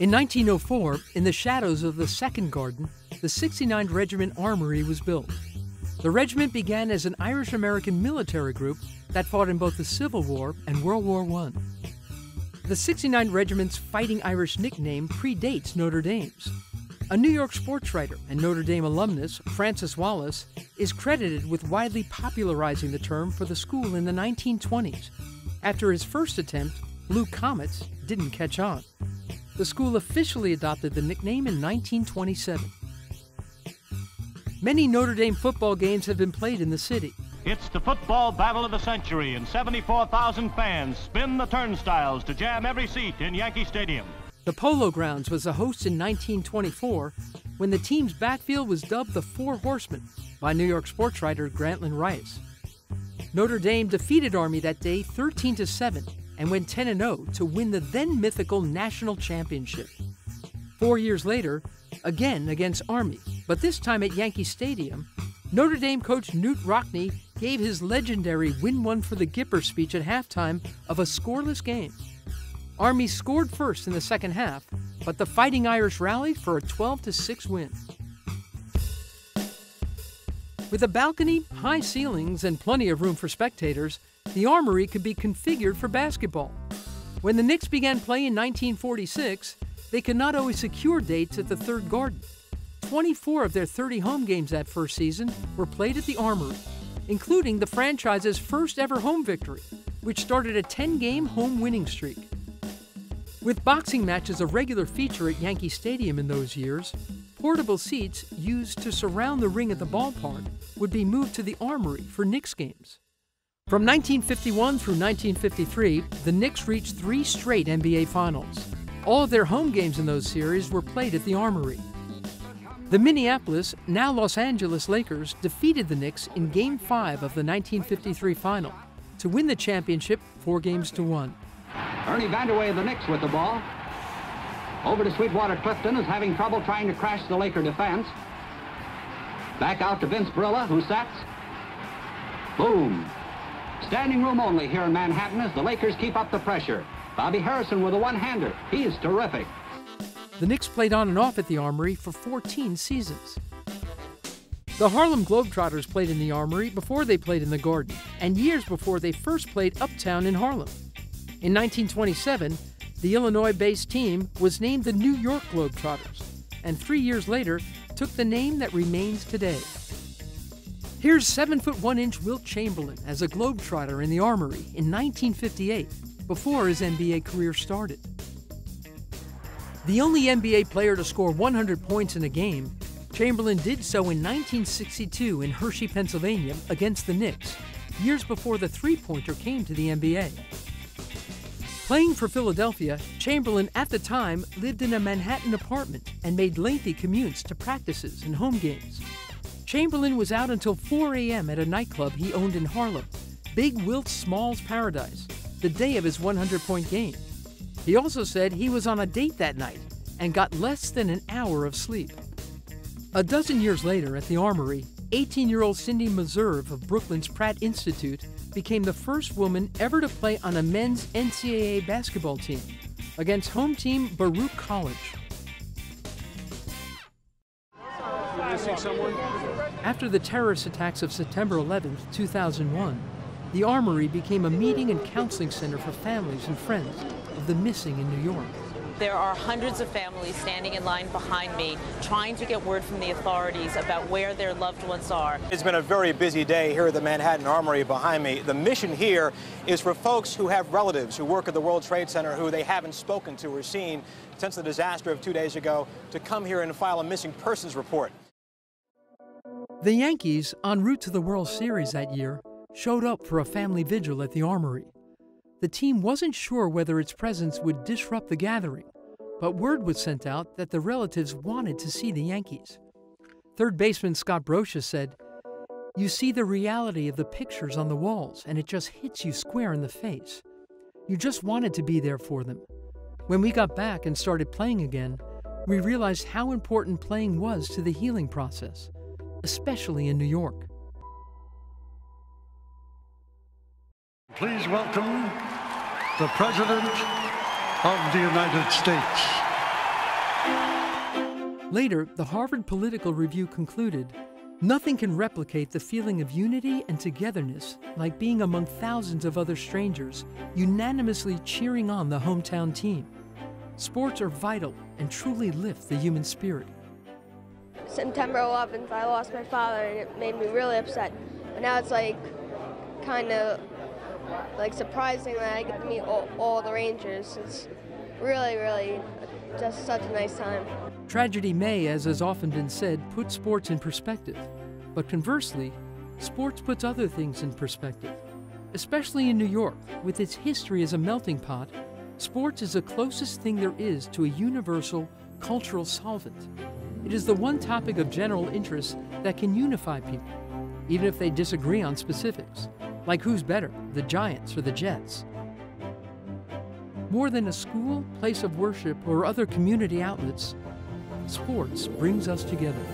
In 1904, in the shadows of the Second Garden, the 69th Regiment Armory was built. The regiment began as an Irish-American military group that fought in both the Civil War and World War I. The 69th Regiment's Fighting Irish nickname predates Notre Dame's. A New York sports writer and Notre Dame alumnus, Francis Wallace, is credited with widely popularizing the term for the school in the 1920s. After his first attempt, Blue Comets didn't catch on. The school officially adopted the nickname in 1927. Many Notre Dame football games have been played in the city. It's the football battle of the century, and 74,000 fans spin the turnstiles to jam every seat in Yankee Stadium. The Polo Grounds was the host in 1924 when the team's backfield was dubbed the Four Horsemen by New York sports writer Grantland Rice. Notre Dame defeated Army that day 13-7 and went 10-0 to win the then mythical national championship. 4 years later, again against Army, but this time at Yankee Stadium, Notre Dame coach Knute Rockne gave his legendary "Win One for the Gipper" speech at halftime of a scoreless game. Army scored first in the second half, but the Fighting Irish rallied for a 12-6 win. With a balcony, high ceilings, and plenty of room for spectators, the Armory could be configured for basketball. When the Knicks began play in 1946, they could not always secure dates at the Third Garden. 24 of their 30 home games that first season were played at the Armory, including the franchise's first ever home victory, which started a 10-game home winning streak. With boxing matches a regular feature at Yankee Stadium in those years, portable seats used to surround the ring at the ballpark would be moved to the Armory for Knicks games. From 1951 through 1953, the Knicks reached 3 straight NBA Finals. All of their home games in those series were played at the Armory. The Minneapolis, now Los Angeles Lakers defeated the Knicks in Game 5 of the 1953 final to win the championship 4-1. Ernie Vanderway of the Knicks with the ball. Over to Sweetwater Clifton, who's having trouble trying to crash the Laker defense. Back out to Vince Brilla, who sets. Boom. Standing room only here in Manhattan as the Lakers keep up the pressure. Bobby Harrison with a one-hander. He's terrific. The Knicks played on and off at the Armory for 14 seasons. The Harlem Globetrotters played in the Armory before they played in the Garden, and years before they first played uptown in Harlem. In 1927, the Illinois-based team was named the New York Globetrotters, and 3 years later took the name that remains today. Here's 7'1" Wilt Chamberlain as a Globetrotter in the Armory in 1958, before his NBA career started. The only NBA player to score 100 points in a game, Chamberlain did so in 1962 in Hershey, Pennsylvania against the Knicks, years before the three-pointer came to the NBA. Playing for Philadelphia, Chamberlain at the time lived in a Manhattan apartment and made lengthy commutes to practices and home games. Chamberlain was out until 4 a.m. at a nightclub he owned in Harlem, Big Wilt Small's Paradise, the day of his 100-point game. He also said he was on a date that night and got less than an hour of sleep. A dozen years later at the Armory, 18-year-old Cindy Meserve of Brooklyn's Pratt Institute became the first woman ever to play on a men's NCAA basketball team against home team Baruch College. After the terrorist attacks of September 11, 2001, the Armory became a meeting and counseling center for families and friends of the missing in New York. There are hundreds of families standing in line behind me trying to get word from the authorities about where their loved ones are. It's been a very busy day here at the Manhattan Armory behind me. The mission here is for folks who have relatives who work at the World Trade Center who they haven't spoken to or seen since the disaster of 2 days ago to come here and file a missing persons report. The Yankees, en route to the World Series that year, showed up for a family vigil at the Armory. The team wasn't sure whether its presence would disrupt the gathering, but word was sent out that the relatives wanted to see the Yankees. Third baseman Scott Brosius said, "You see the reality of the pictures on the walls, and it just hits you square in the face. You just wanted to be there for them. When we got back and started playing again, we realized how important playing was to the healing process, especially in New York." Please welcome the President of the United States. Later, the Harvard Political Review concluded, "Nothing can replicate the feeling of unity and togetherness like being among thousands of other strangers, unanimously cheering on the hometown team. Sports are vital and truly lift the human spirit." September 11th, I lost my father, and it made me really upset. But now it's like kind of like surprising that I get to meet all the Rangers. It's really, really just such a nice time. Tragedy may, as has often been said, put sports in perspective. But conversely, sports puts other things in perspective. Especially in New York, with its history as a melting pot, sports is the closest thing there is to a universal cultural solvent. It is the one topic of general interest that can unify people, even if they disagree on specifics, like who's better, the Giants or the Jets. More than a school, place of worship, or other community outlets, sports brings us together.